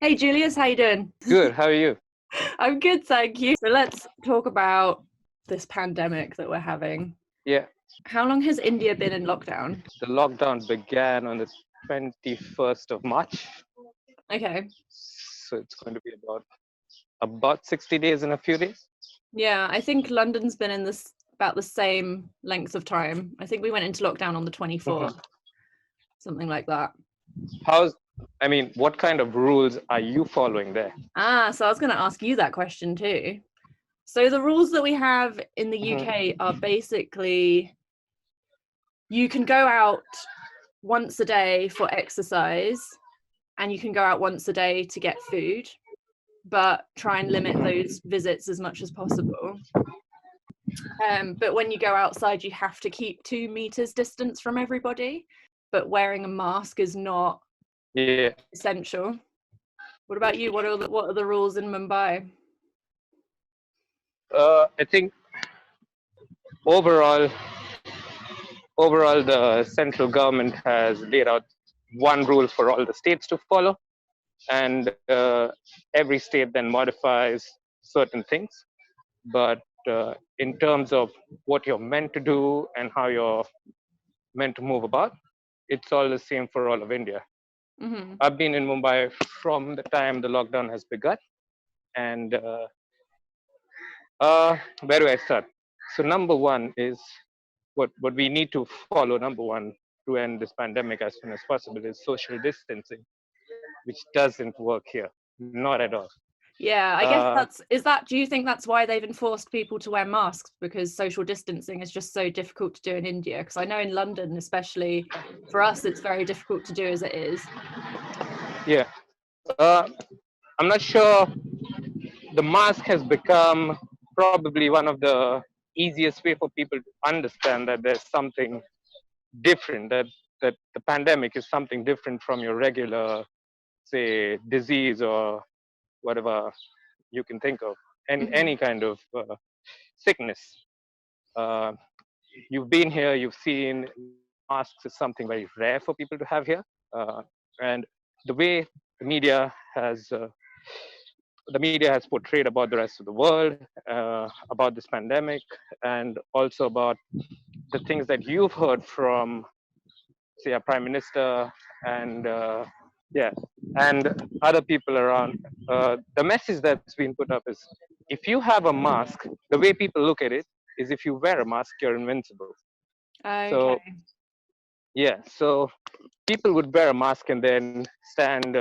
Hey Julius, how you doing? Good. How are you? I'm good, thank you. So let's talk about this pandemic that we're having. Yeah, How long has India been in lockdown? the lockdown began on the 21st of March. Okay. So it's going to be about 60 days in a few days. Yeah, I think London's been in this about the same length of time. I think we went into lockdown on the 24th, something like that. What kind of rules are you following there? So I was going to ask you that question too. So the rules that we have in the UK are basically you can go out once a day for exercise and you can go out once a day to get food, but try and limit those visits as much as possible. But when you go outside, you have to keep 2 meters distance from everybody, but wearing a mask is not essential. What about you? What are the rules in Mumbai? I think overall, the central government has laid out one rule for all the states to follow, and every state then modifies certain things. But in terms of what you're meant to do and how you're meant to move about, it's all the same for all of India. Mm-hmm. I've been in Mumbai from the time the lockdown has begun. And where do I start? So number one is what we need to follow. Number one, to end this pandemic as soon as possible, is social distancing, which doesn't work here, not at all. Yeah, I guess do you think that's why they've enforced people to wear masks, because social distancing is just so difficult to do in India? Because I know in London, especially for us, it's very difficult to do as it is. Yeah. I'm not sure. The mask has become probably one of the easiest way for people to understand that there's something different, that the pandemic is something different from your regular, say, disease or whatever you can think of, any kind of sickness. You've been here, you've seen masks is something very rare for people to have here, and the way the media has portrayed about the rest of the world, about this pandemic, and also about the things that you've heard from, say, a prime minister and and other people around. The message that's been put up is, if you have a mask, the way people look at it is, if you wear a mask, you're invincible. Okay. So so people would wear a mask and then stand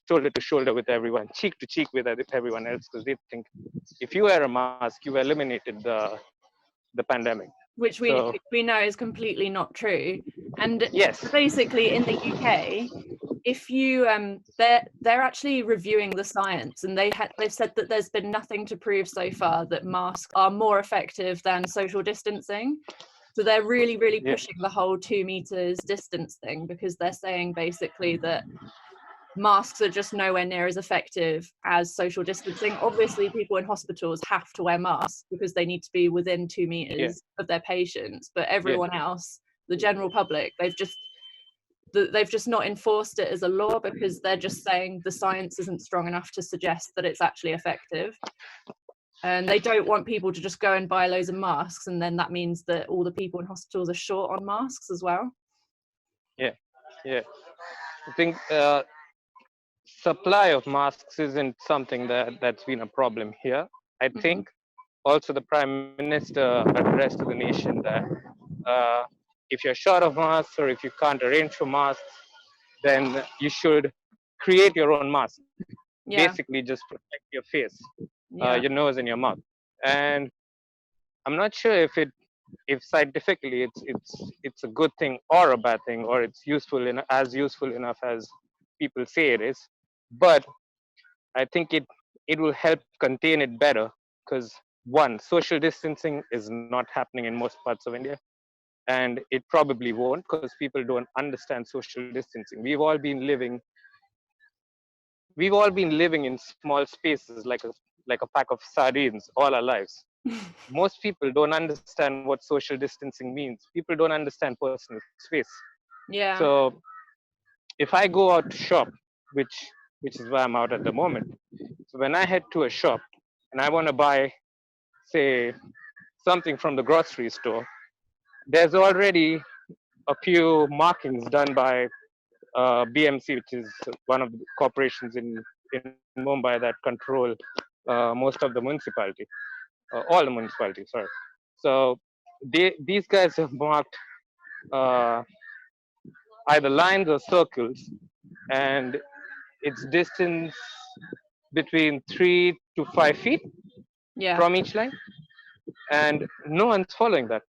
shoulder to shoulder with everyone, cheek to cheek with everyone else, because they think if you wear a mask, you eliminated the pandemic. Which we know is completely not true. And yes, basically in the UK, if you they're actually reviewing the science, and they've said that there's been nothing to prove so far that masks are more effective than social distancing. So they're really pushing the whole 2 meters distance thing, because they're saying basically that masks are just nowhere near as effective as social distancing. Obviously, people in hospitals have to wear masks because they need to be within 2 meters of their patients, but everyone else, the general public, they've just not enforced it as a law, because they're just saying the science isn't strong enough to suggest that it's actually effective. And they don't want people to just go and buy loads of masks, and then that means that all the people in hospitals are short on masks as well. I think supply of masks isn't something that's been a problem here. I think also the prime minister addressed to the nation that if you're short of masks, or if you can't arrange for masks, then you should create your own mask. Basically just protect your face, your nose and your mouth. And I'm not sure if scientifically it's a good thing or a bad thing, or it's useful enough as people say it is. But I think it will help contain it better, because one, social distancing is not happening in most parts of India, and it probably won't, because people don't understand social distancing. We've all been living in small spaces, like a pack of sardines all our lives. Most people don't understand what social distancing means. People don't understand personal space. So if I go out to shop, which which is why I'm out at the moment. So when I head to a shop and I want to buy, say, something from the grocery store, there's already a few markings done by BMC, which is one of the corporations in Mumbai that control most of the municipality, all the municipalities, sorry. So these guys have marked uh, either lines or circles, and its distance between 3 to 5 feet Yeah. from each line, and no one's following that.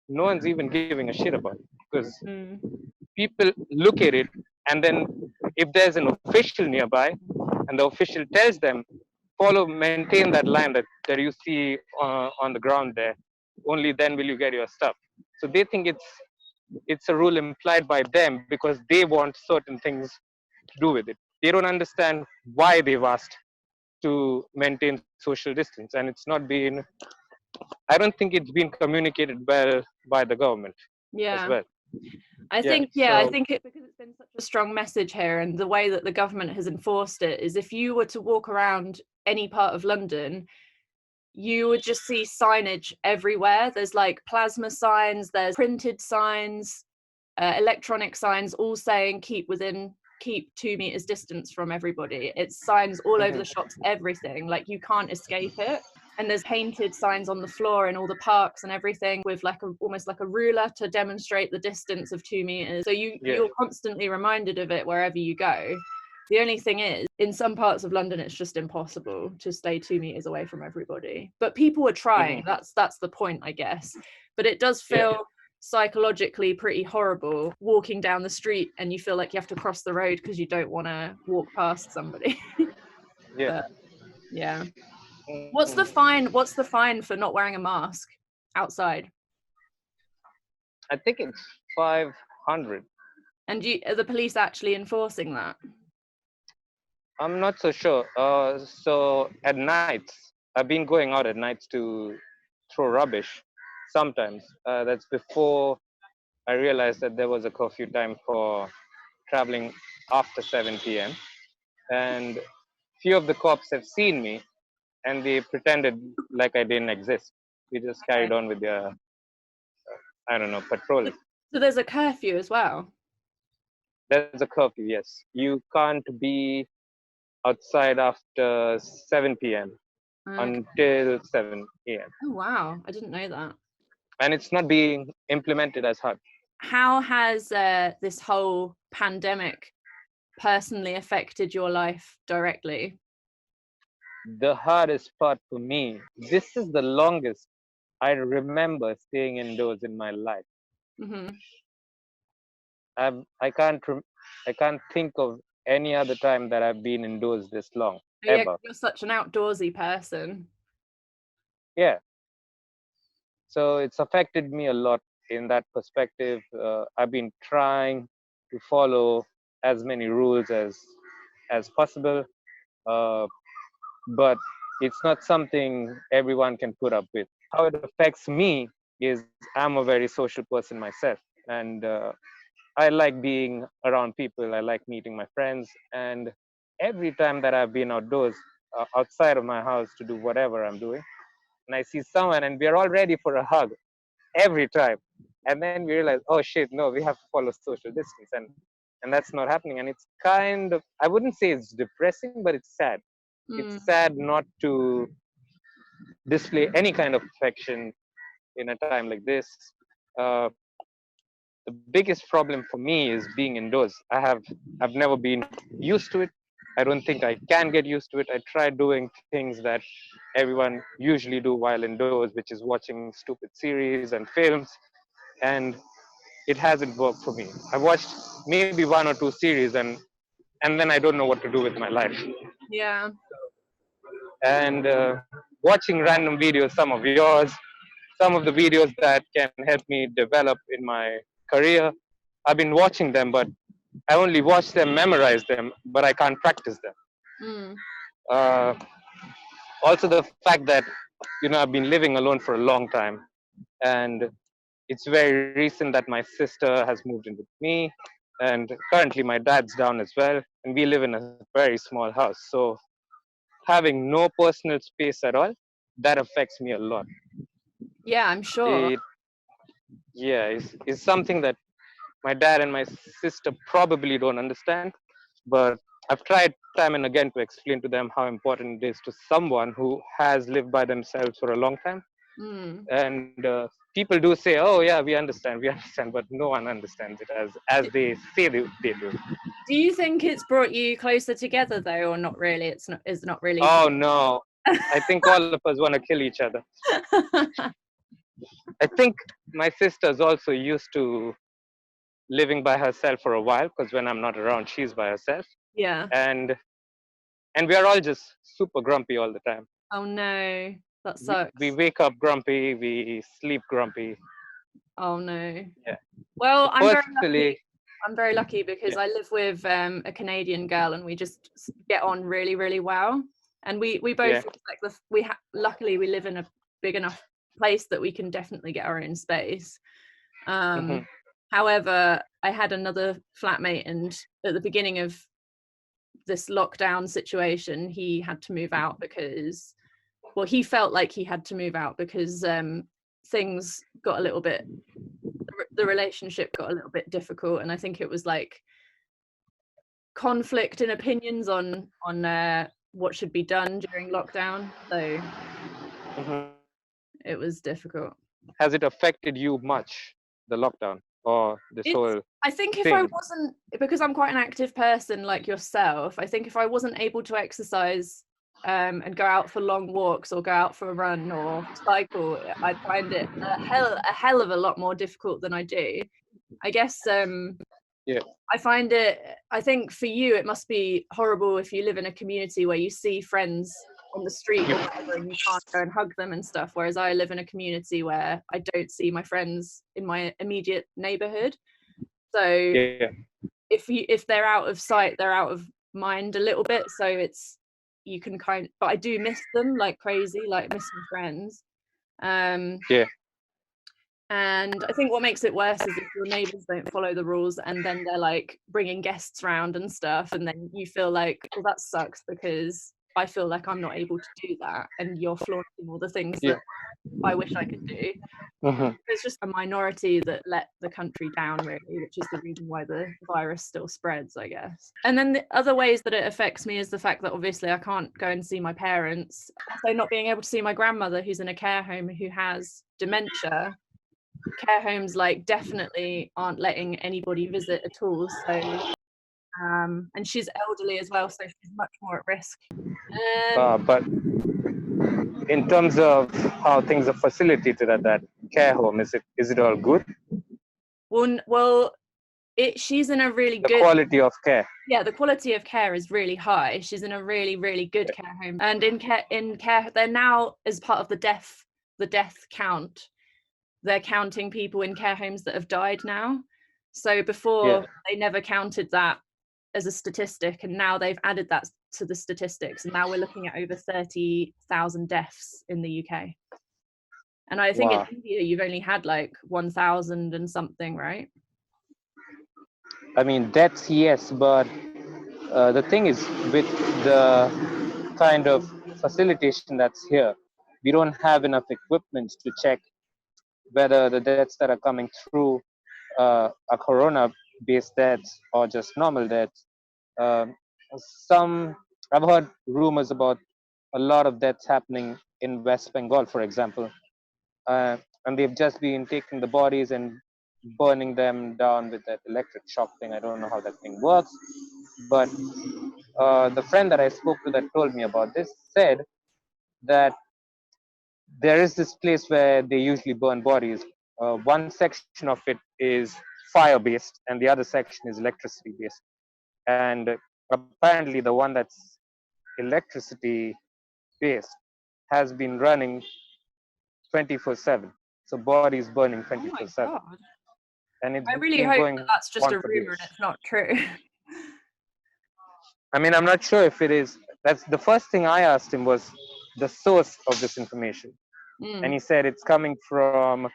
No one's even giving a shit about it because Mm. people look at it, and then if there's an official nearby and the official tells them maintain that line that you see on the ground there, only then will you get your stuff. So they think it's a rule implied by them because they want certain things to do with it. They don't understand why they've asked to maintain social distance, and it's not been, I don't think it's been communicated well by the government as Yeah. well. I Yeah, think, I think it, because it's been such a strong message here, and the way that the government has enforced it is, if you were to walk around any part of London, you would just see signage everywhere. There's like plasma signs, there's printed signs, electronic signs, all saying keep 2 meters distance from everybody. It's signs all over the shops, everything, like you can't escape it. And there's painted signs on the floor in all the parks and everything with like almost like a ruler to demonstrate the distance of 2 meters. So you're constantly reminded of it wherever you go. The only thing is, in some parts of London, it's just impossible to stay 2 meters away from everybody. But people are trying. That's the point, I guess. But it does feel psychologically pretty horrible walking down the street and you feel like you have to cross the road because you don't want to walk past somebody. But, yeah. What's the fine for not wearing a mask outside? I think it's 500. And are the police actually enforcing that? I'm not so sure. So at nights, I've been going out at nights to throw rubbish sometimes. That's before I realized that there was a curfew time for traveling after 7 p.m. And few of the cops have seen me and they pretended like I didn't exist. We just carried on with their, I don't know, patrolling. So there's a curfew as well? There's a curfew, yes. You can't be outside after 7 p.m. Until 7 a.m. Oh, wow. I didn't know that. And it's not being implemented as hard. How has this whole pandemic personally affected your life directly? The hardest part for me, this is the longest I remember staying indoors in my life. I can't think of any other time that I've been indoors this long, ever. Yeah, you're such an outdoorsy person. Yeah. So it's affected me a lot in that perspective. I've been trying to follow as many rules as possible, but it's not something everyone can put up with. How it affects me is I'm a very social person myself, and I like being around people. I like meeting my friends, and every time that I've been outdoors, outside of my house to do whatever I'm doing, and I see someone and we're all ready for a hug every time, and then we realize, oh shit, no, we have to follow social distance, and that's not happening. And it's kind of, I wouldn't say it's depressing, but it's sad. It's sad not to display any kind of affection in a time like this. The biggest problem for me is being indoors. I've never been used to it. I don't think I can get used to it. I try doing things that everyone usually do while indoors, which is watching stupid series and films, and it hasn't worked for me. I watched maybe 1 or 2 series, and then I don't know what to do with my life. Yeah. And watching random videos, some of yours, some of the videos that can help me develop in my career, I've been watching them, but I only watch them, memorize them, but I can't practice them. Also, the fact that, I've been living alone for a long time, and it's very recent that my sister has moved in with me. And currently my dad's down as well, and we live in a very small house. So having no personal space at all, that affects me a lot. Yeah, I'm sure. It, yeah, is something that my dad and my sister probably don't understand, but I've tried time and again to explain to them how important it is to someone who has lived by themselves for a long time. Mm. And people do say, "Oh yeah, we understand," but no one understands it as D- they say they do. Do you think it's brought you closer together though, or not really? It's not really. Oh no, I think all of us want to kill each other. I think my sister's also used to living by herself for a while, because when I'm not around, she's by herself, Yeah. and we are all just super grumpy all the time. Oh no, that We sucks. wake up grumpy, we sleep grumpy. Oh no. Yeah. Well, So I'm very lucky. personally, I'm very lucky because yeah. I live with a Canadian girl, and we just get on really, really well. And we Yeah. both like luckily we live in a big enough place that we can definitely get our own space. Hmm. However, I had another flatmate, and at the beginning of this lockdown situation, he had to move out because, well, he felt like he had to move out because things got a little bit, the relationship got a little bit difficult, and I think it was like conflict in opinions on what should be done during lockdown. So Hmm. it was difficult. Has it affected you much, the lockdown or this It's, whole I think if I thing? wasn't, because I'm quite an active person like yourself, I think if I wasn't able to exercise and go out for long walks or go out for a run or cycle, I'd find it a hell of a lot more difficult than I do. I guess Yeah. I find it, I think for you, it must be horrible if you live in a community where you see friends on the street or whatever and you can't go and hug them and stuff. Whereas I live in a community where I don't see my friends in my immediate neighborhood. So Yeah. if they're out of sight, they're out of mind a little bit. So it's, you can but I do miss them like crazy, like miss my friends. Um, Yeah. and I think what makes it worse is if your neighbors don't follow the rules and then they're like bringing guests round and stuff, and then you feel like, well, that sucks because I feel like I'm not able to do that, and you're flaunting all the things Yeah. that I wish I could do. Hmm. It's just a minority that let the country down, really, which is the reason why the virus still spreads, I guess. And then the other ways that it affects me is the fact that obviously I can't go and see my parents. So not being able to see my grandmother, who's in a care home, who has dementia. Care homes like definitely aren't letting anybody visit at all. So and she's elderly as well, so she's much more at risk. But in terms of how things are facilitated at that care home, is it all good? Well, she's in a really The good, quality of care. yeah, the quality of care is really high. She's in a really, really good care home, and in care they're now, as part of the death count, they're counting people in care homes that have died now. So before Yeah. they never counted that as a statistic, and now they've added that to the statistics, and now we're looking at over 30,000 deaths in the UK. And I think in Wow. India you've only had like 1,000 and something, right? I mean, that's yes, but the thing is, with the kind of facilitation that's here, we don't have enough equipment to check whether the deaths that are coming through are corona-based deaths or just normal deaths. Um, some I've heard rumors about a lot of deaths happening in West Bengal, for example, and they've just been taking the bodies and burning them down with that electric shock thing. I don't know how that thing works, but the friend that I spoke to that told me about this said that there is this place where they usually burn bodies. One section of it is fire based, and the other section is electricity based. And apparently, the one that's electricity based has been running 24/7. So bodies burning Oh my 24/7, god. and it's I really been hope that going that's just on a for rumor days. and it's not true. I mean, I'm not sure if it is. That's the first thing I asked him was the source of this information, and he said it's coming from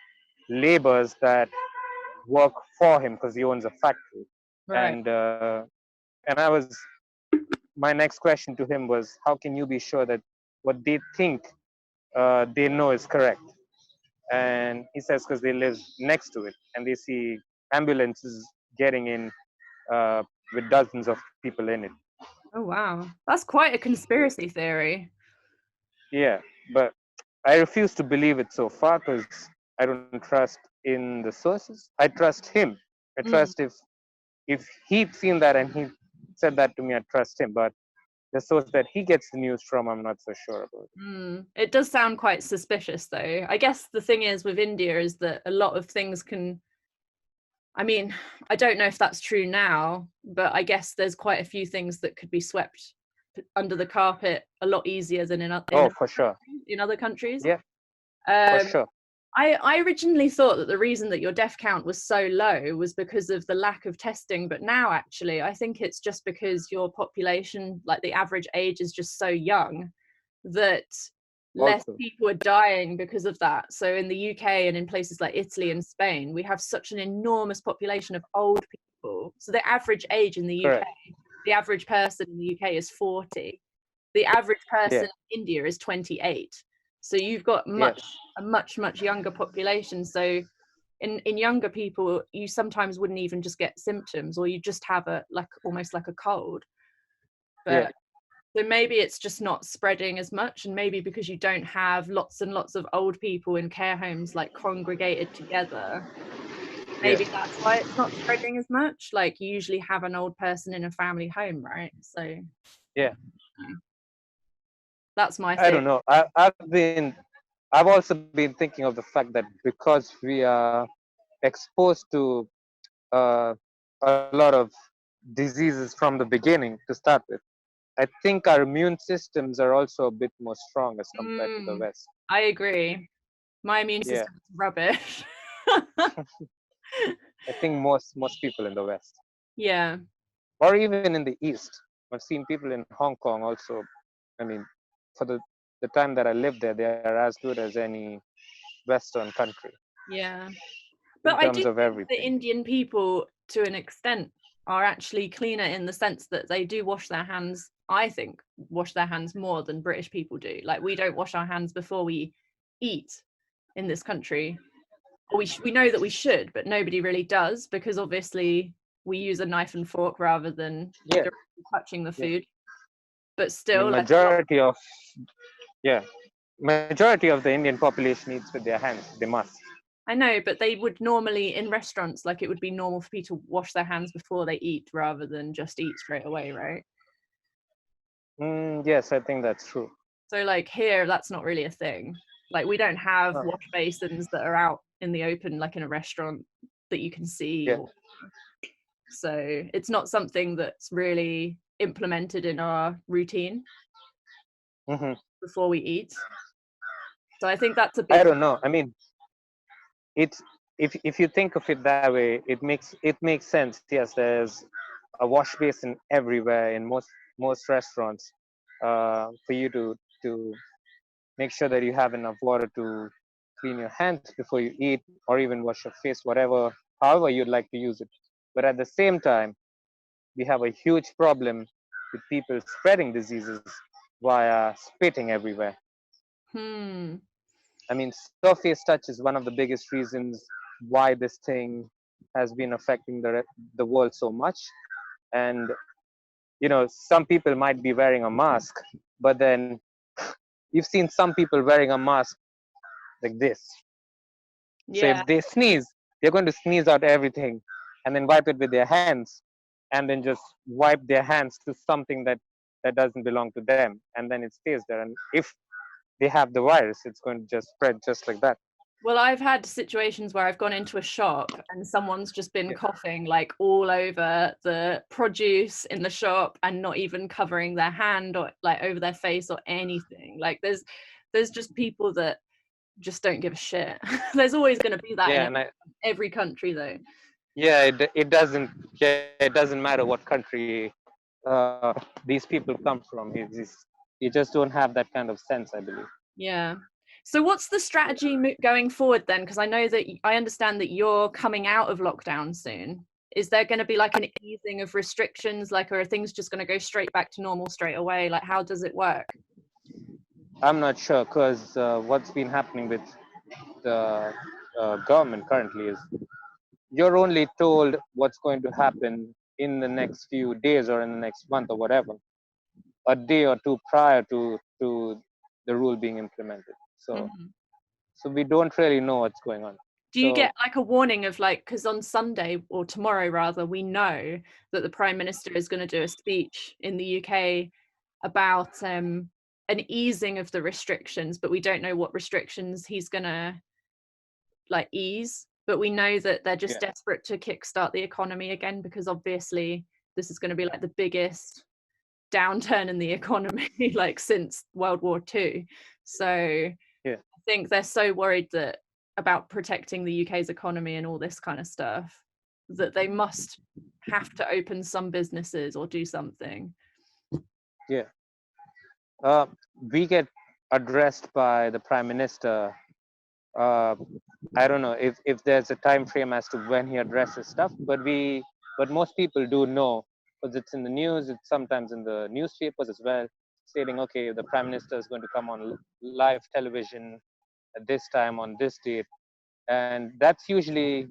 laborers that work for him because he owns a factory. Right. And I was, my next question to him was, how can you be sure that what they think they know is correct? And he says, because they live next to it and they see ambulances getting in with dozens of people in it. Oh wow, that's quite a conspiracy theory. Yeah, but I refuse to believe it so far because I don't trust in the sources. I trust him. I Mm. trust if he'd seen that and he said that to me, I trust him. But the source that he gets the news from, I'm not so sure about. It does sound quite suspicious, though. I guess the thing is with India is that a lot of things can. I mean, I don't know if that's true now, but I guess there's quite a few things that could be swept under the carpet a lot easier than Oh, for sure. in other countries. Yeah, for Um, sure. I originally thought that the reason that your death count was so low was because of the lack of testing, but now actually I think it's just because your population, like the average age is just so young that less Also, people are dying because of that. So in the UK and in places like Italy and Spain, we have such an enormous population of old people. So the average age in the UK, correct. the average person in the UK is 40. The average Yeah, person in India is 28. So you've got yeah, a much younger population. So in younger people, you sometimes wouldn't even just get symptoms, or you just have a like almost like a cold. yeah, But so maybe it's just not spreading as much, and maybe because you don't have lots and lots of old people in care homes like congregated together, yeah, maybe that's why it's not spreading as much. Like you usually have an old person in a family home, right? So yeah. that's my I theory. don't know. I've also been thinking of the fact that because we are exposed to uh, a lot of diseases from the beginning to start with, I think our immune systems are also a bit more strong as compared to the Mm, West. I agree. My immune Yeah, system is rubbish. I think most people in the West, Yeah. or even in the East, I've seen people in Hong Kong also. I mean, for the time that I lived there, they are as good as any Western country Yeah. But in I do terms of think the everything. Indian people, to an extent, are actually cleaner in the sense that they do wash their hands, I think, wash their hands more than British people do. Like, we don't wash our hands before we eat in this country. Or we know that we should, but nobody really does because obviously we use a knife and fork rather than Yeah, directly touching the yeah. food. But I still, mean, like a lot. majority of the Indian population eats with their hands. They must. I know, but they would normally in restaurants, like it would be normal for people to wash their hands before they eat rather than just eat straight away, right? Yes, I think that's true. So like here, that's not really a thing. Like we don't have Oh, wash basins that are out in the open, like in a restaurant that you can see. yeah. Or so it's not something that's really implemented in our routine hmm before we eat. So I think that's a I big. don't know. I mean, it's if you think of it that way, it makes sense. Yes, there's a wash basin everywhere in most restaurants for you to make sure that you have enough water to clean your hands before you eat or even wash your face, whatever, however you'd like to use it. But at the same time, we have a huge problem with people spreading diseases via spitting everywhere. Hmm. I mean, surface touch is one of the biggest reasons why this thing has been affecting the world so much. And some people might be wearing a mask, but then you've seen some people wearing a mask like this. So Yeah. if they sneeze, they're going to sneeze out everything and then wipe it with their hands and then just wipe their hands to something that doesn't belong to them. And then it stays there. And if they have the virus, it's going to just spread just like that. Well, I've had situations where I've gone into a shop and someone's just been Yeah. coughing like all over the produce in the shop and not even covering their hand or like over their face or anything. Like there's just people that just don't give a shit. There's always going to be that Yeah. in And every country though. it doesn't matter what country these people come from. You just don't have that kind of sense, I believe. Yeah. So what's the strategy going forward then? Because I know that I understand that you're coming out of lockdown soon. Is there going to be like an easing of restrictions, like, or are things just going to go straight back to normal straight away? Like, how does it work? I'm not sure, because what's been happening with the government currently is you're only told what's going to happen in the next few days or in the next month or whatever, a day or two prior to the rule being implemented. So so we don't really know what's going on. Do you So get like a warning of like, because on Sunday or tomorrow rather, we know that the Prime Minister is going to do a speech in the UK about an easing of the restrictions, but we don't know what restrictions he's going to like ease. But we know that they're just desperate to kickstart the economy again, because obviously this is going to be like the biggest downturn in the economy like since World War II. So I think they're so worried that about protecting the UK's economy and all this kind of stuff that they must have to open some businesses or do something. we get addressed by the Prime Minister. I don't know if there's a time frame as to when he addresses stuff, but most people do know, because it's in the news, it's sometimes in the newspapers as well, stating, okay, the Prime Minister is going to come on live television at this time on this date, and that's usually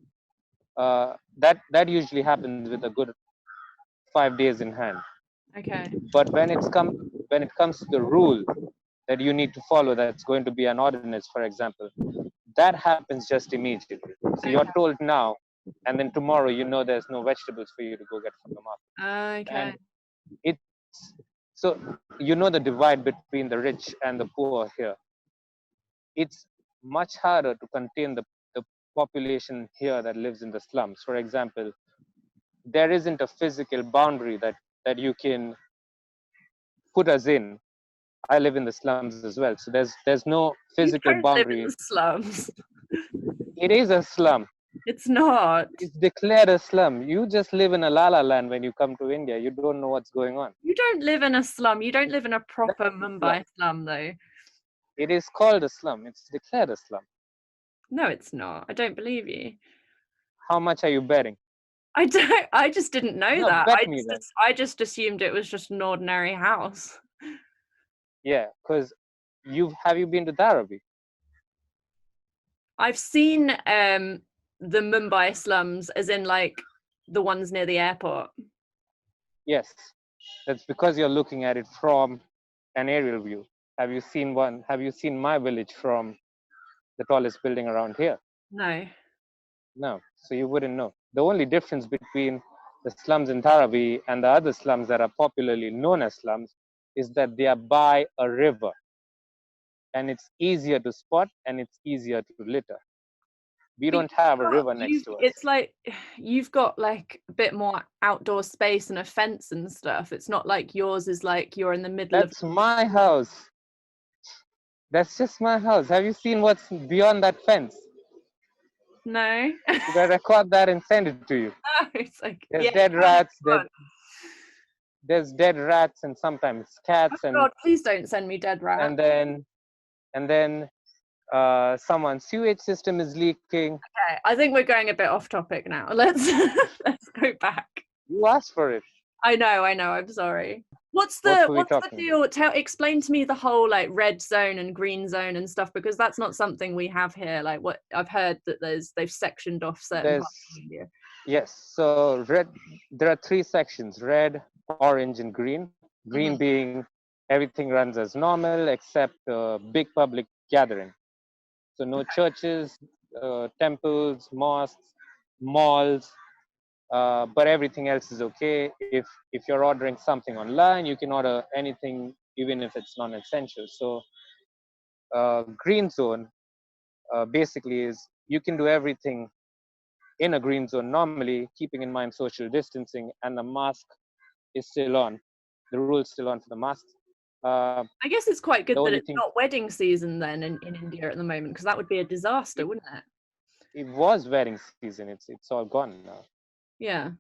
that usually happens with a good 5 days in hand. Okay. But when it comes to the rule that you need to follow, that's going to be an ordinance, for example, that happens just immediately. So you're told now, and then tomorrow there's no vegetables for you to go get from the market. Okay. And it's so the divide between the rich and the poor here. It's much harder to contain the population here that lives in the slums. For example, there isn't a physical boundary that you can put us in. I live in the slums as well, so there's no physical You don't live boundary. in the slums. It is a slum. It's not. It's declared a slum. You just live in a la-la land when you come to India. You don't know what's going on. You don't live in a slum. You don't live in a proper Mumbai slum, though. It is called a slum. It's declared a slum. No, it's not. I don't believe you. How much are you betting? I just didn't know No, that. bet me then. I just assumed it was just an ordinary house. Yeah, because have you been to Dharavi? I've seen the Mumbai slums, as in like the ones near the airport. Yes, that's because you're looking at it from an aerial view. Have you seen one? Have you seen my village from the tallest building around here? No. No, so you wouldn't know. The only difference between the slums in Dharavi and the other slums that are popularly known as slums is that they are by a river, and it's easier to spot and it's easier to litter. We don't have a river next to us. It's like you've got like a bit more outdoor space and a fence and stuff. It's not like yours is like you're in the middle That's my house. That's just my house. Have you seen what's beyond that fence? No. Should I record that and send it to you? It's like There's dead rats. There's dead rats and sometimes cats. Oh God, please don't send me dead rats. And then someone's sewage system is leaking. Okay, I think we're going a bit off topic now. Let's go back. You asked for it. I know. I'm sorry. What's the deal? Explain to me the whole like red zone and green zone and stuff, because that's not something we have here. Like what I've heard that they've sectioned off certain parts of India. Yes. So there are 3 sections: red, orange, and green. Green being everything runs as normal except big public gathering. So no churches, temples, mosques, malls, but everything else is okay. If you're ordering something online, you can order anything, even if it's non-essential. So green zone basically is you can do everything in a green zone normally, keeping in mind social distancing, and the mask is still on. The rule is still on for the masks. I guess it's quite good that it's not wedding season then in India at the moment, because that would be a disaster, wouldn't it? It was wedding season. It's all gone now. Yeah,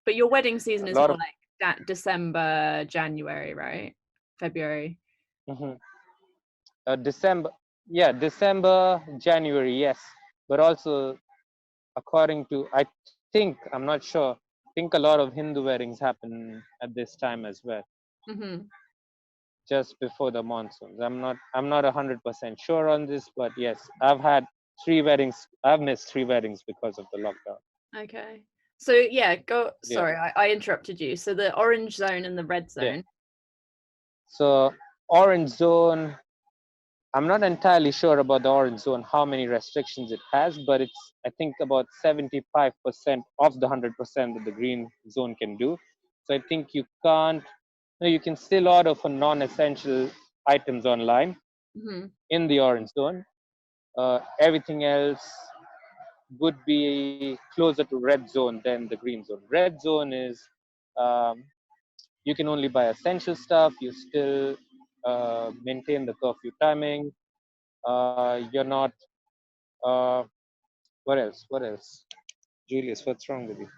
but your wedding season is more like December, January, right? February. December, January, yes. But also, according to think, I'm not sure, I think a lot of Hindu weddings happen at this time as well, Hmm. just before the monsoons. I'm not 100% sure on this, but yes, I've had 3 weddings. I've missed 3 weddings because of the lockdown. Okay. So yeah, go. Yeah, Sorry, I interrupted you. So the orange zone and the red yeah. zone. So orange zone, I'm not entirely sure about the orange zone, how many restrictions it has, but it's, I think, about 75% of the 100% that the green zone can do. So I think you can't, no, you can still order for non-essential items online Hmm. in the orange zone. Everything else would be closer to red zone than the green zone. Red zone is, um, you can only buy essential stuff. You still maintain the curfew timing. You're not. Uh, what else? What else? Julius, what's wrong with you?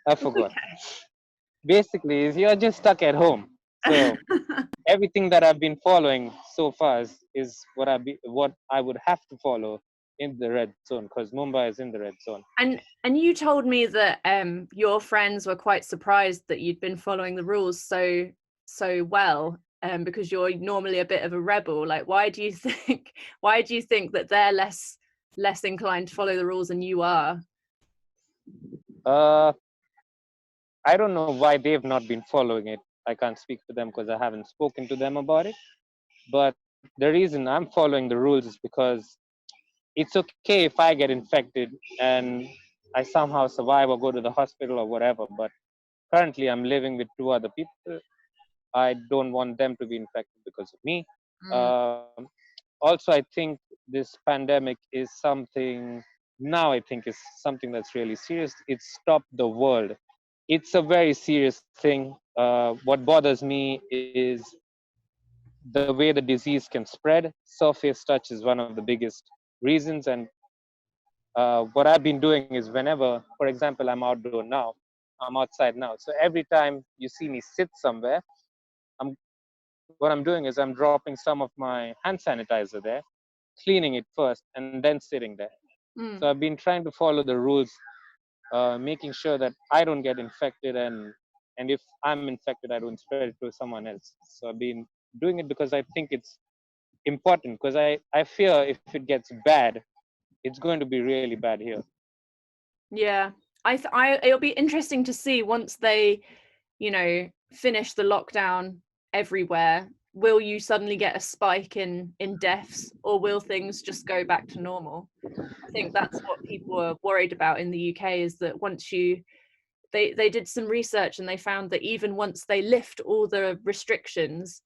I forgot. Basically, is you're just stuck at home. So everything that I've been following so far is what I would have to follow in the red zone, because Mumbai is in the red zone. And you told me that your friends were quite surprised that you'd been following the rules so well, because you're normally a bit of a rebel. Like, why do you think that they're less inclined to follow the rules than you are? Uh, I don't know why they've not been following it. I can't speak for them because I haven't spoken to them about it. But the reason I'm following the rules is because it's okay if I get infected and I somehow survive or go to the hospital or whatever. But currently, I'm living with 2 other people. I don't want them to be infected because of me. Mm. Um, Also, I think this pandemic is something, now I think is something that's really serious. It's stopped the world. It's a very serious thing. What bothers me is the way the disease can spread. Surface touch is one of the biggest reasons. And what I've been doing is whenever, for example, I'm outdoor now, I'm outside now. So every time you see me sit somewhere, I'm what I'm doing is I'm dropping some of my hand sanitizer there, cleaning it first, and then sitting there. So Mm. I've been trying to follow the rules, making sure that I don't get infected, and if I'm infected, I don't spread it to someone else. So I've been doing it because I think it's important, because I fear if it gets bad, it's going to be really bad here. Yeah, it'll be interesting to see once they, finish the lockdown everywhere. Will you suddenly get a spike in deaths, or will things just go back to normal? I think that's what people are worried about in the UK, is that once they did some research and they found that even once they lift all the restrictions,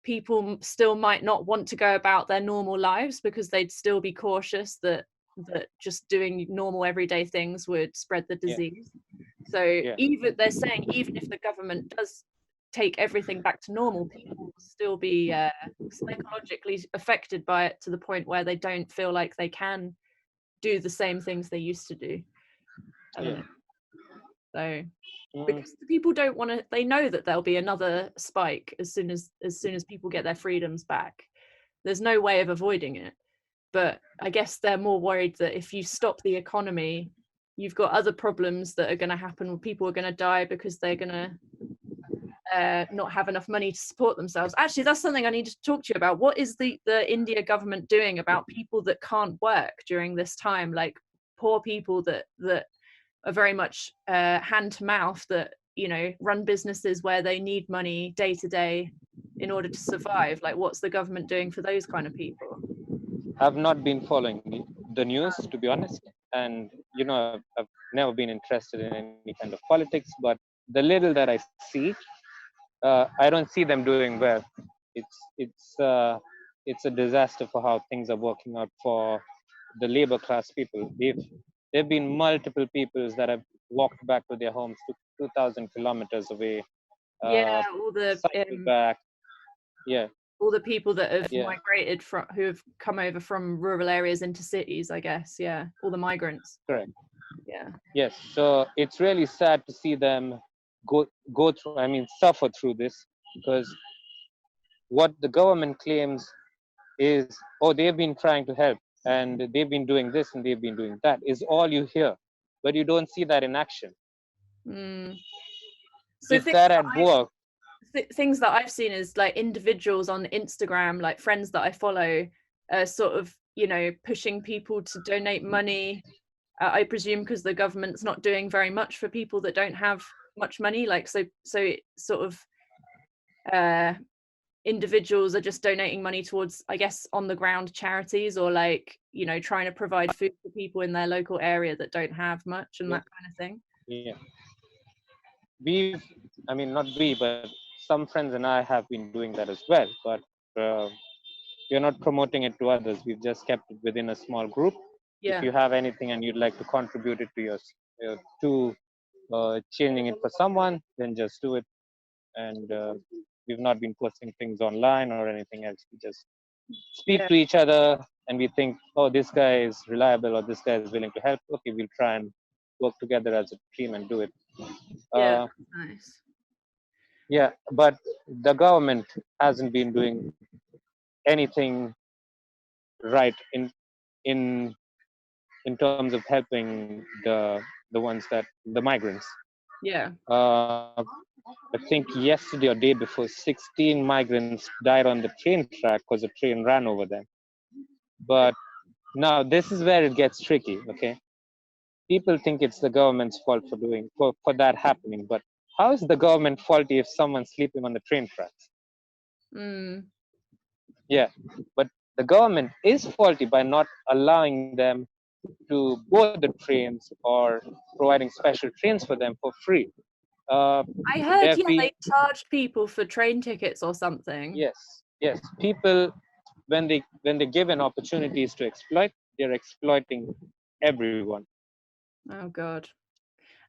people still might not want to go about their normal lives because they'd still be cautious that just doing normal everyday things would spread the Yeah, disease. So yeah, even they're saying, even if the government does take everything back to normal, people will still be psychologically affected by it, to the point where they don't feel like they can do the same things they used to do. I don't yeah. know. So Mm, because the people don't want to, they know that there'll be another spike as soon as people get their freedoms back. There's no way of avoiding it. But I guess they're more worried that if you stop the economy, you've got other problems that are going to happen. People are going to die because they're going to not have enough money to support themselves. Actually, that's something I need to talk to you about. What is the India government doing about people that can't work during this time, like poor people that are very much hand to mouth, that run businesses where they need money day to day in order to survive? Like, what's the government doing for those kind of people? I've not been following the news, to be honest, and I've never been interested in any kind of politics. But the little that I see, I don't see them doing well. It's it's uh, it's a disaster for how things are working out for the labor class people. There've been multiple peoples that have walked back to their homes 2,000 kilometers away, Yeah, uh, all the cycled back. Yeah, all the people that have yeah, migrated from, who have come over from rural areas into cities, I guess. Yeah, all the migrants. correct. Yeah. Yes, so it's really sad to see them go through. I mean, suffer through this, because what the government claims is, oh, they've been trying to help and they've been doing this and they've been doing that, is all you hear. but you don't see that in action. Mm. So If that had worked, things that I've seen is like individuals on Instagram, like friends that I follow, sort of, you know, pushing people to donate money. I presume because the government's not doing very much for people that don't have much money. Like, so sort of individuals are just donating money towards, I guess, on the ground charities, or like, you know, trying to provide food for people in their local area that don't have much, and yeah, that kind of thing. yeah. I mean, not we, but some friends and I have been doing that as well. But uh, we're not promoting it to others. We've just kept it within a small group. If Yeah. you have anything and you'd like to contribute it to to changing it for someone, then just do it. And we've not been posting things online or anything else. We just speak Yeah. to each other, and we think, oh, this guy is reliable, or this guy is willing to help. Okay, we'll try and work together as a team and do it. Yeah. Uh, Nice. yeah, but the government hasn't been doing anything right in in terms of helping the ones that the migrants. Yeah. I think yesterday or day before, 16 migrants died on the train track because a train ran over them. But now this is where it gets tricky. Okay, people think it's the government's fault for that happening, but how is the government faulty if someone's sleeping on the train tracks? Mm. Yeah, but the government is faulty by not allowing them to board the trains or providing special trains for them for free. I There heard, have yeah, been, they charged people for train tickets or something. yes, people, when they given opportunities to exploit, they're exploiting everyone, Oh God.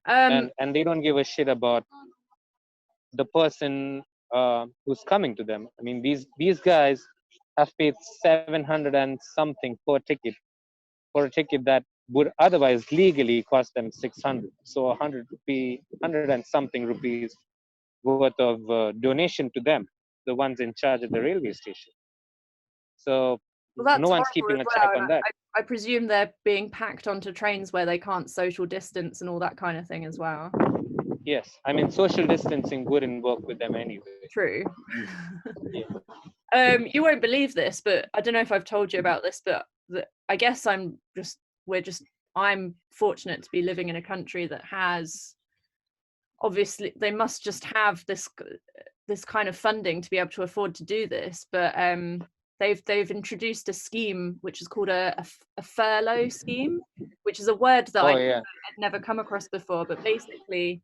and they don't give a shit about the person who's coming to them. I mean, these guys have paid 700 and something per ticket for a ticket that would otherwise legally cost them 600. So 100 and something rupees worth of donation to them, the ones in charge of the railway station. So Well, that's no one's horrible keeping as a check well. And on that. I presume they're being packed onto trains where they can't social distance and all that kind of thing as well. Yes, I mean, social distancing wouldn't work with them anyway. True. Yeah. You won't believe this, but I don't know if I've told you about this, but I guess I'm fortunate to be living in a country that has, obviously they must just have this kind of funding to be able to afford to do this, but they've introduced a scheme which is called a furlough scheme, which is a word that Oh I'd yeah. never come across before, but basically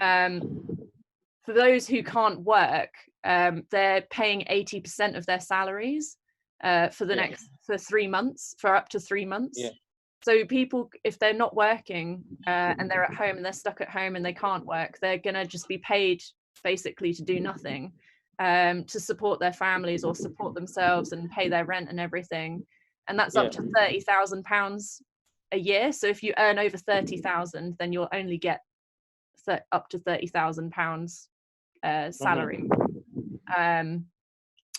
for those who can't work, they're paying 80% of their salaries for the Yeah. next for 3 months, for up to 3 months. Yeah. So people, if they're not working and they're at home and they're stuck at home and they can't work, they're gonna just be paid basically to do nothing, to support their families or support themselves and pay their rent and everything. And that's Yeah. up to £30,000 a year. So if you earn over 30,000, then you'll only get up to £30,000 salary.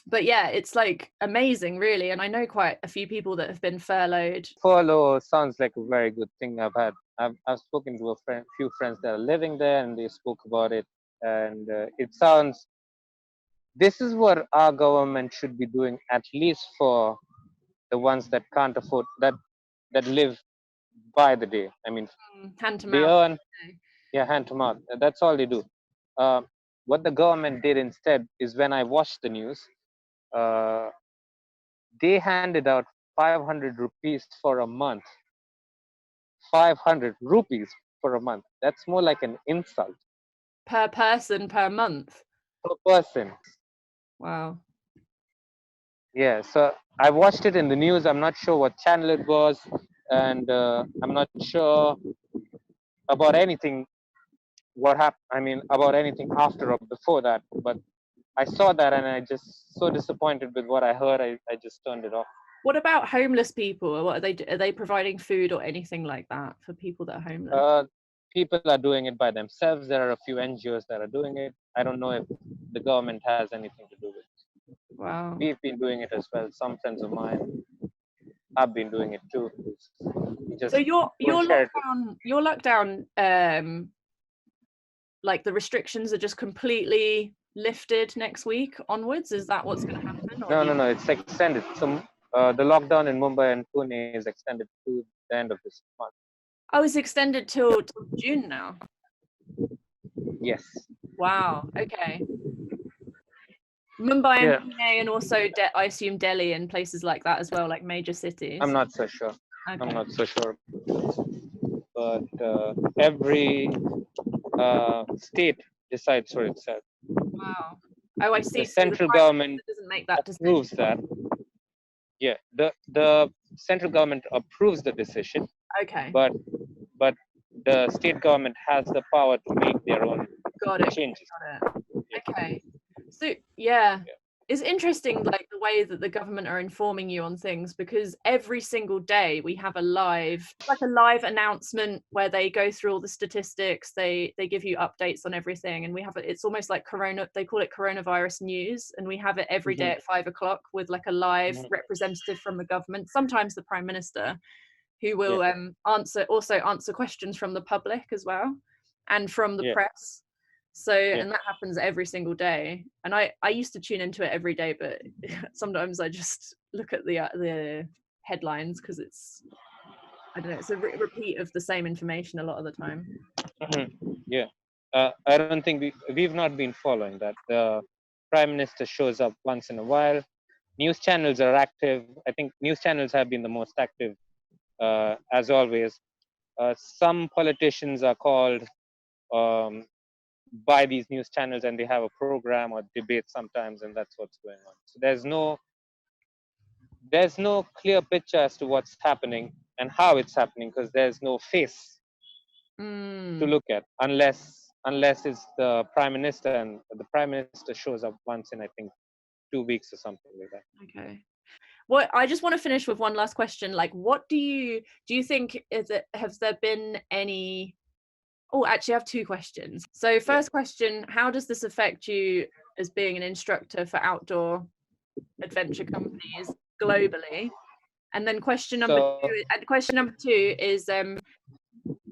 But yeah, it's like amazing, really. And I know quite a few people that have been furloughed. Furlough sounds like a very good thing. I've spoken to few friends that are living there, and they spoke about it, and it sounds. This is what our government should be doing, at least for the ones that can't afford that live by the day. I mean, Hand to they mouth. earn, yeah, hand to mouth. That's all they do. Uh, what the government did instead is, when I watched the news, uh, they handed out 500 rupees for a month. 500 rupees for a month. That's more like an insult Per person per month. per person. Wow. Yeah, so I watched it in the news. I'm not sure what channel it was, and I'm not sure about anything what happened. I mean, about anything after or before that. But I saw that, and I just so disappointed with what I heard. I just turned it off. What about homeless people? What are they providing food or anything like that for people that are homeless? People are doing it by themselves. There are a few NGOs that are doing it. I don't know if the government has anything to do with it. Wow. We've been doing it as well. Some friends of mine have been doing it too. just So your share it. lockdown, like the restrictions are just completely lifted next week onwards. Is that what's going to happen? Or No, it's extended. So the lockdown in Mumbai and Pune is extended to the end of this month. Oh, it's extended till June now. Yes. Wow. Okay. Mumbai and Yeah. Pune, and also I assume Delhi and places like that as well, like major cities. I'm not so sure. Okay. I'm not so sure. But every state decides for itself. Wow. Oh, I see. The So the central Prime government Minister doesn't make that decision. approves that. Yeah, the central government approves the decision, Okay. but the state government has the power to make their own Got it. changes. Got it. Yeah. Okay. So yeah, it's interesting, like the way that the government are informing you on things, because every single day we have a live announcement where they go through all the statistics, they give you updates on everything, and we have it's almost like they call it coronavirus news, and we have it every day at 5 o'clock with like a live representative from the government, sometimes the Prime Minister, who will answer questions from the public as well, and from the press. So and that happens every single day, and I used to tune into it every day, but sometimes I just look at the headlines because it's, I don't know, it's a repeat of the same information a lot of the time. Yeah, I don't think we've not been following that. The Prime Minister shows up once in a while. News channels are active. I think news channels have been the most active, as always. Some politicians are called by these news channels, and they have a program or debate sometimes, and that's what's going on. So there's no clear picture as to what's happening and how it's happening, because there's no face to look at, unless it's the Prime Minister, and the Prime Minister shows up once in, I think, 2 weeks or something like that. Okay. Well, I just want to finish with one last question. Like, what do you think, have there been any, oh, actually I have two questions. So first question, how does this affect you as being an instructor for outdoor adventure companies globally? And then question number two is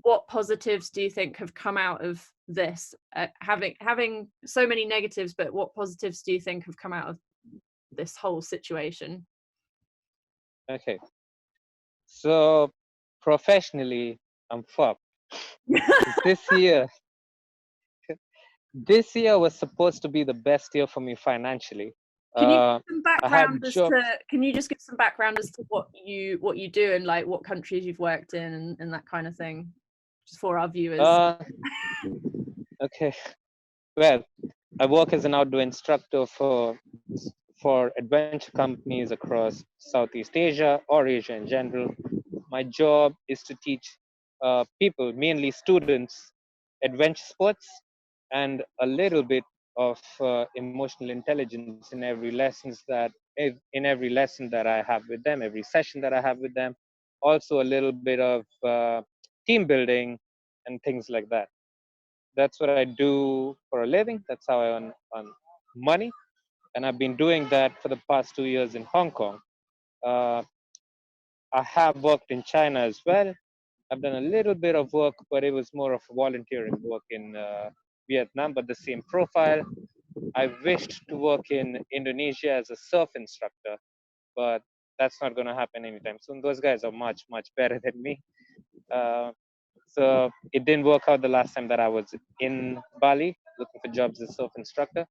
what positives do you think have come out of this, having so many negatives, but what positives do you think have come out of this whole situation? Okay, so professionally, I'm fucked. This year was supposed to be the best year for me financially. Can you give some background as some background as to what you do, and like what countries you've worked in, and that kind of thing, just for our viewers? Okay, well, I work as an outdoor instructor for adventure companies across Southeast Asia or Asia in general. My job is to teach people, mainly students, adventure sports and a little bit of emotional intelligence in every lesson that I have with them, every session that I have with them. Also, a little bit of team building and things like that. That's what I do for a living. That's how I earn money, and I've been doing that for the past 2 years in Hong Kong. I have worked in China as well. I've done a little bit of work, but it was more of volunteering work in Vietnam, but the same profile. I wished to work in Indonesia as a surf instructor, but that's not going to happen anytime soon. Those guys are much, much better than me. So it didn't work out the last time that I was in Bali looking for jobs as a surf instructor.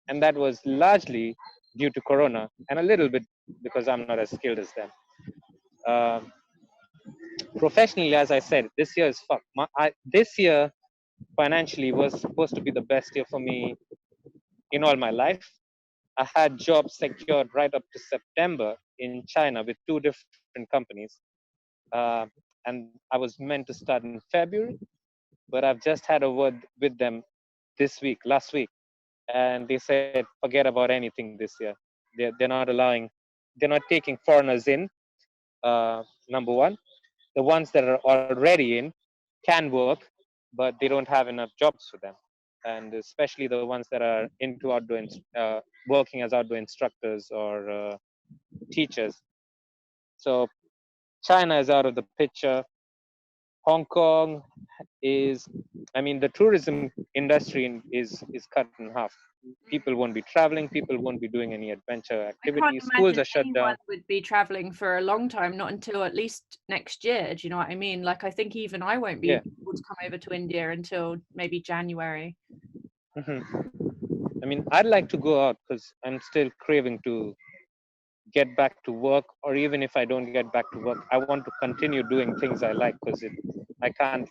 And that was largely due to Corona and a little bit because I'm not as skilled as them. Professionally, as I said, this year is fucked. This year, financially, was supposed to be the best year for me in all my life. I had jobs secured right up to September in China with 2 different companies. And I was meant to start in February, but I've just had a word with them last week, and they said, forget about anything this year. They're not taking foreigners in, number one. The ones that are already in can work, but they don't have enough jobs for them. And especially the ones that are into working as outdoor instructors or teachers. So China is out of the picture. Hong Kong is, I mean, the tourism industry is cut in half. People won't be traveling. People won't be doing any adventure I can't activities. Schools imagine are shut anyone down. would be traveling for a long time, not until at least next year. Do you know what I mean? Like, I think even I won't be Yeah. able to come over to India until maybe January. Hmm. I mean, I'd like to go out because I'm still craving to get back to work, or even if I don't get back to work, I want to continue doing things I like because I can't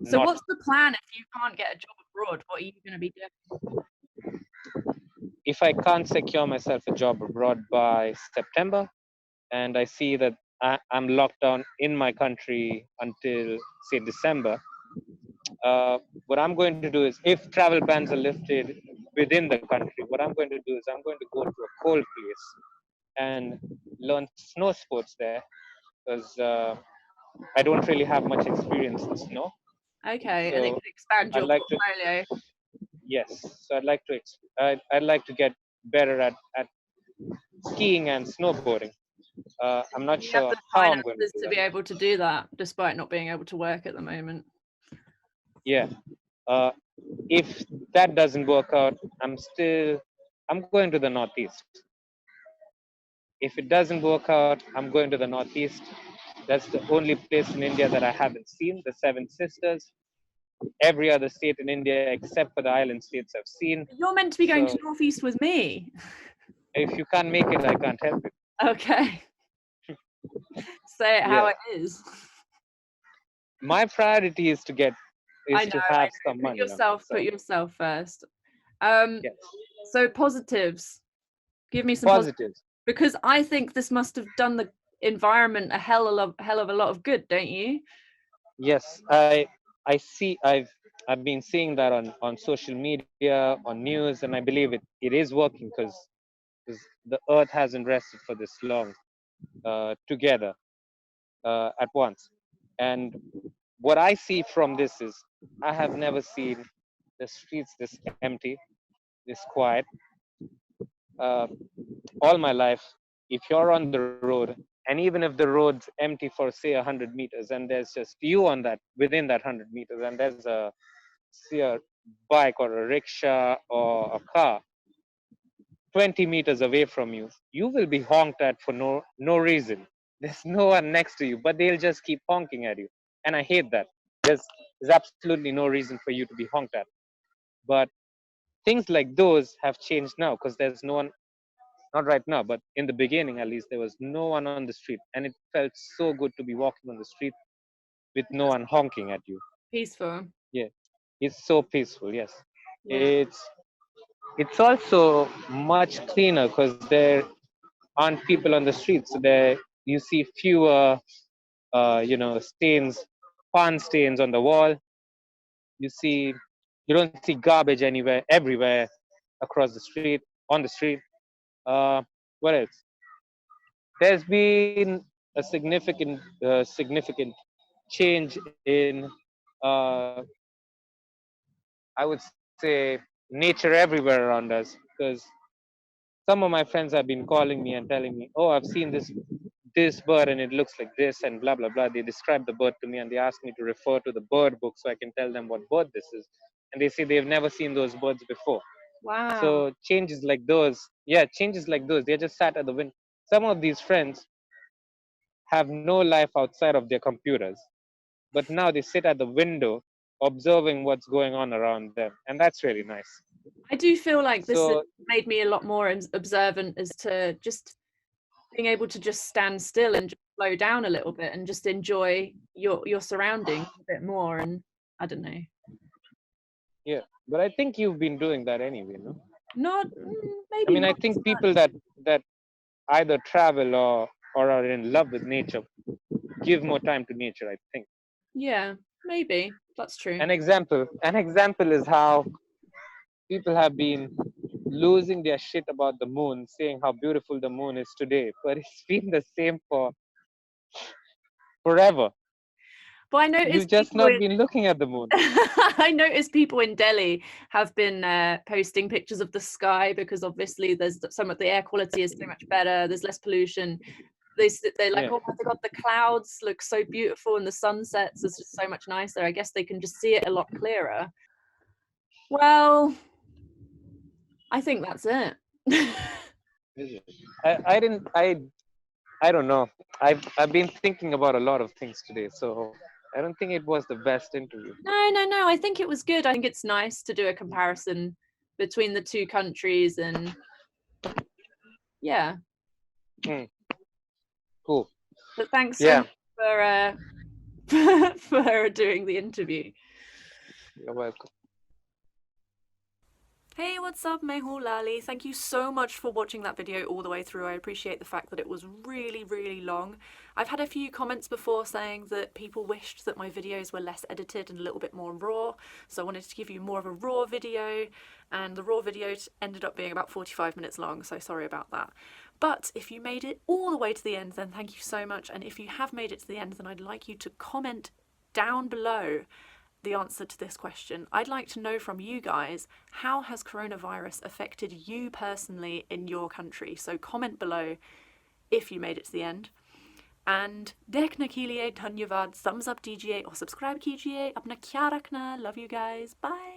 So not. what's the plan if you can't get a job abroad? What are you going to be doing? If I can't secure myself a job abroad by September, and I see that I'm locked down in my country until say December, what I'm going to do is, if travel bans are lifted within the country, what I'm going to do is I'm going to go to a cold place and learn snow sports there because I don't really have much experience in snow. Okay, and it So could expand I'd your like to, portfolio. yes. So I'd like to get better at skiing and snowboarding. I'm not You have sure the how I'm going to finances do to that. be able to do that, despite not being able to work at the moment. Yeah. Uh, if that doesn't work out, I'm going to the Northeast. If it doesn't work out, I'm going to the Northeast. That's the only place in India that I haven't seen, the Seven Sisters. Every other state in India, except for the island states, I've seen. You're meant to be going to So Northeast with me. if you can't make it, I can't help it. Okay. Say it how Yeah. it is. My priority is I know, to I have know. some money. Put So yourself first. yes, So positives. Give me some positives. positives. Because I think this must have done the environment a hell of a lot of good, don't you? Yes, I see. I've been seeing that on social media, on news, and I believe it is working because the Earth hasn't rested for this long together at once. And what I see from this is I have never seen the streets this empty, this quiet. Uh, all my life, if you're on the road, and even if the road's empty for say 100 meters, and there's just you on that within that 100 meters, and there's a bike or a rickshaw or a car 20 meters away from you, you will be honked at for no reason. There's no one next to you, but they'll just keep honking at you, and I hate that. There's absolutely no reason for you to be honked at. But things like those have changed now because there's no one. Not right now, but in the beginning at least, there was no one on the street, and it felt so good to be walking on the street with no one honking at you. Peaceful. Yeah, it's so peaceful. Yes, Yeah. it's also much cleaner because there aren't people on the streets, so there you see fewer, stains, pan stains on the wall. You see, you don't see garbage anywhere, everywhere across the street, on the street. What else? There's been a significant change in, uh, I would say, nature everywhere around us. Because some of my friends have been calling me and telling me, "Oh, I've seen this bird and it looks like this," and blah blah blah. They describe the bird to me and they ask me to refer to the bird book so I can tell them what bird this is. And they say they've never seen those birds before. Wow. So changes like those. They're just sat at the window. Some of these friends have no life outside of their computers, but now they sit at the window observing what's going on around them, and that's really nice. I do feel like this has So made me a lot more observant as to just being able to just stand still and just slow down a little bit and just enjoy your surroundings a bit more. And I don't know. yeah, but I think you've been doing that anyway, no? Not I maybe mean, I not as think much. people that either travel or are in love with nature give more time to nature, I think. Yeah, maybe that's true. An example is how people have been losing their shit about the moon, saying how beautiful the moon is today, but it's been the same for forever. But I You've noticed just people not in been looking at the moon. I noticed people in Delhi have been posting pictures of the sky because obviously there's some of the air quality is so much better. There's less pollution, They're like, Yeah. oh my god, the clouds look so beautiful and the sunsets is just so much nicer. I guess they can just see it a lot clearer. Well, I think that's it. I don't know. I've been thinking about a lot of things today, so I don't think it was the best interview. No. I think it was good. I think it's nice to do a comparison between the two countries, and yeah. Cool. But thanks so much for doing the interview. You're welcome. Hey, what's up? मैं हूँ Lali. Thank you so much for watching that video all the way through. I appreciate the fact that it was really, really long. I've had a few comments before saying that people wished that my videos were less edited and a little bit more raw, so I wanted to give you more of a raw video, and the raw video ended up being about 45 minutes long, so sorry about that. But if you made it all the way to the end, then thank you so much, and if you have made it to the end, then I'd like you to comment down below the answer to this question. I'd like to know from you guys, how has coronavirus affected you personally in your country? So comment below if you made it to the end. And देखने के लिए धन्यवाद, thumbs up दीजिए और subscribe कीजिए, अपना ख्याल रखना, love you guys, bye.